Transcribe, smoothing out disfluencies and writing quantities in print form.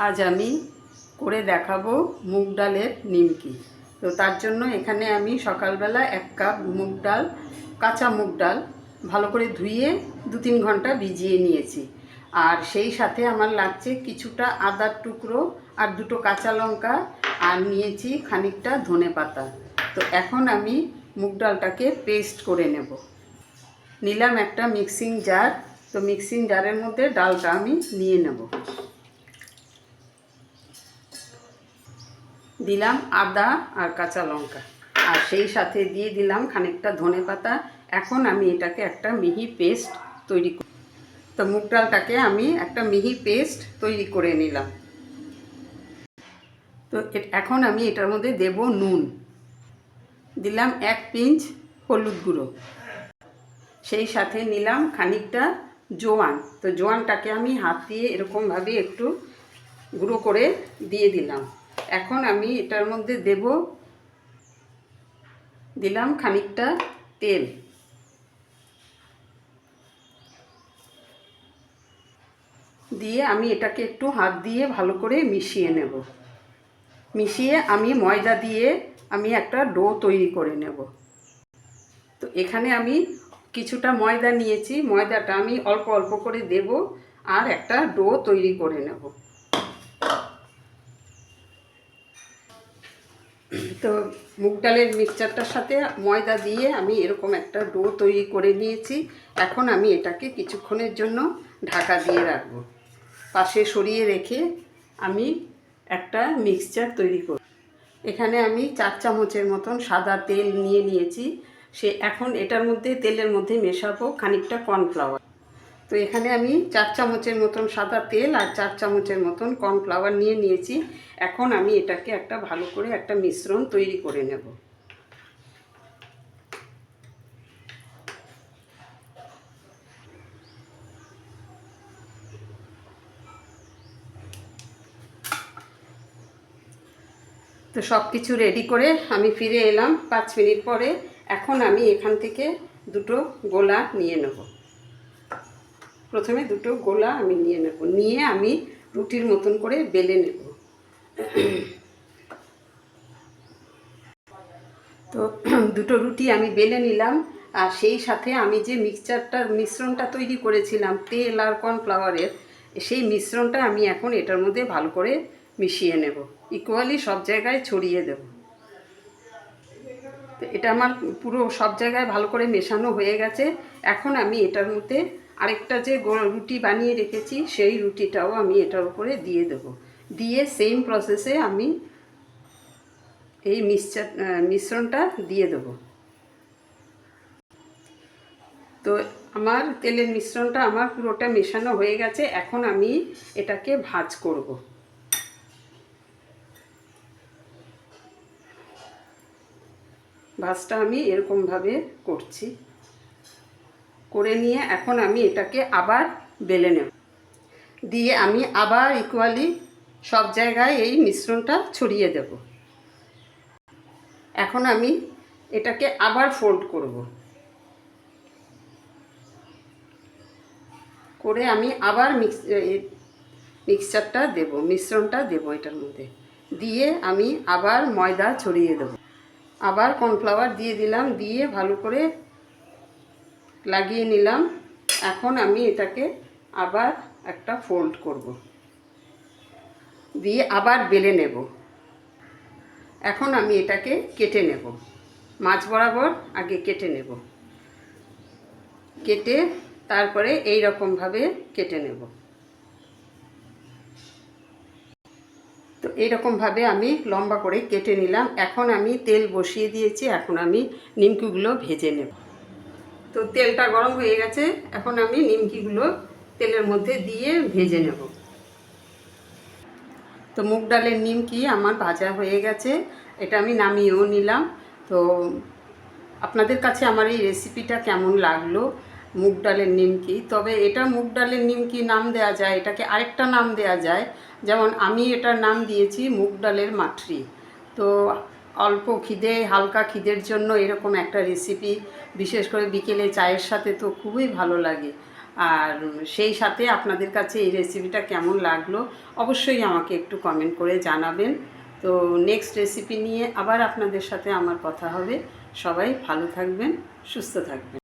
আজ আমি করে দেখাবো মুগ ডালের নিমকি। তো তার জন্য এখানে আমি সকালবেলা 1 কাপ মুগ ডাল, কাঁচা মুগ ডাল ভালো করে ধুয়ে 2-3 ঘন্টা ভিজিয়ে নিয়েছি। আর সেই সাথে আমার লাগছে কিছুটা আদার টুকরো আর 2টো কাঁচা লঙ্কা, আর নিয়েছি খানিকটা ধনেপাতা। তো এখন আমি মুগ ডালটাকে পেস্ট করে নেব। নিলাম একটা মিক্সিং জার। তো মিক্সিং জারের মধ্যে ডালটা আমি নিয়ে নেব। দিলাম আদা আর কাঁচা লঙ্কা, আর সেই সাথে দিয়ে দিলাম খানিকটা ধনেপাতা। এখন আমি এটাকে একটা মিহি পেস্ট তৈরি করি। তো মুগ ডালটাকে আমি একটা মিহি পেস্ট তৈরি করে নিলাম। তো এখন আমি এটার মধ্যে দেব নুন, দিলাম 1 পিঞ্চ হলুদ গুঁড়ো, সেই সাথে নিলাম খানিকটা জোয়ান। তো জোয়ানটাকে আমি হাত দিয়ে এরকমভাবে একটু গুঁড়ো করে দিয়ে দিলাম। এখন আমি এটার মধ্যে দিলাম খানিকটা তেল, দিয়ে আমি এটাকে একটু হাত দিয়ে ভালো করে মিশিয়ে নেব। মিশিয়ে আমি ময়দা দিয়ে আমি একটা ডো তৈরি করে নেব। তো এখানে আমি কিছুটা ময়দা নিয়েছি, ময়দাটা আমি অল্প অল্প করে দেব আর একটা ডো তৈরি করে নেব। তো মুগ ডালের মিক্সচারটার সাথে ময়দা দিয়ে আমি এরকম একটা ডো তৈরি করে নিয়েছি। এখন আমি এটাকে কিছুক্ষণের জন্য ঢাকা দিয়ে রাখবো। পাশে সরিয়ে রেখে আমি একটা মিক্সচার তৈরি করব। এখানে আমি 4 চামচের মতন সাদা তেল নিয়েছি। এখন এটার মধ্যে তেলের মধ্যে মেশাবো খানিকটা কর্নফ্লাওয়ার। তো এখানে আমি 4 চামচের মতন সাদা তেল আর 4 চামচের মতন কর্নফ্লাওয়ার নিয়েছি। এখন আমি এটাকে একটা ভালো করে একটা মিশ্রণ তৈরি করে নেব। তো সব কিছু রেডি করে আমি ফিরে এলাম 5 মিনিট পরে। এখন আমি এখান থেকে 2টো গোলা নিয়ে নেব। প্রথমে 2টো গোলা আমি নিয়ে আমি রুটির মতন করে বেলে নেব। তো 2টো রুটি আমি বেলে নিলাম। আর সেই সাথে আমি যে মিশ্রণটা তৈরি করেছিলাম তেল আর কর্নফ্লাওয়ারের, সেই মিশ্রণটা আমি এখন এটার মধ্যে ভালো করে মিশিয়ে নেব, ইকুয়ালি সব জায়গায় ছড়িয়ে দেব। তো এটা আমার পুরো সব জায়গায় ভালো করে মেশানো হয়ে গেছে। এখন আমি এটার মধ্যে আরেকটা যে রুটি বানিয়ে রেখেছি সেই রুটিটাও আমি এটার উপরে দিয়ে দেব। দিয়ে সেম প্রসেসে আমি এই মিশ্রণটা দিয়ে দেব। তো আমার তেলের মিশ্রণটা আমার পুরোটা মেশানো হয়ে গেছে। এখন আমি এটাকে ভাজ করব। ভাজটা আমি এরকমভাবে করছি, করে নিয়ে এখন আমি এটাকে আবার বেলে নেব। দিয়ে আমি আবার ইকুয়ালি সব জায়গায় এই মিশ্রণটা ছড়িয়ে দেব। এখন আমি এটাকে আবার ফোল্ড করব, করে আমি আবার মিক্সচারটা দেব, মিশ্রণটা দেব এটার মধ্যে। দিয়ে আমি আবার ময়দা ছড়িয়ে দেব, আবার কর্নফ্লাওয়ার দিয়ে দিলাম, দিয়ে ভালো করে লাগিয়ে নিলাম। এখন আমি এটাকে আবার একটা ফোল্ড করব, দিয়ে আবার বেলে নেব। এখন আমি এটাকে কেটে নেব, মাঝ বরাবর আগে কেটে নেব, কেটে তারপরে এই রকমভাবে কেটে নেব। তো এইরকমভাবে আমি লম্বা করে কেটে নিলাম। এখন আমি তেল বসিয়ে দিয়েছি, এখন আমি নিমকিগুলো ভেজে নেব। তো তেলটা গরম হয়ে গেছে, এখন আমি নিমকিগুলো তেলের মধ্যে দিয়ে ভেজে নেব। তো মুগ ডালের নিমকি আমার ভাজা হয়ে গেছে, এটা আমি নামিয়েও নিলাম। তো আপনাদের কাছে আমার এই রেসিপিটা কেমন লাগলো, মুগ ডালের নিমকি? তবে এটা মুগ ডালের নিমকি নাম দেওয়া যায়, এটাকে আরেকটা নাম দেওয়া যায়। যেমন আমি এটার নাম দিয়েছি মুগ ডালের মাঠরি। তো অল্প খিদে, হালকা খিদের জন্য এরকম একটা রেসিপি, বিশেষ করে বিকেলে চায়ের সাথে তো খুবই ভালো লাগে। আর সেই সাথে আপনাদের কাছে এই রেসিপিটা কেমন লাগলো অবশ্যই আমাকে একটু কমেন্ট করে জানাবেন। তো নেক্সট রেসিপি নিয়ে আবার আপনাদের সাথে আমার কথা হবে। সবাই ভালো থাকবেন, সুস্থ থাকবেন।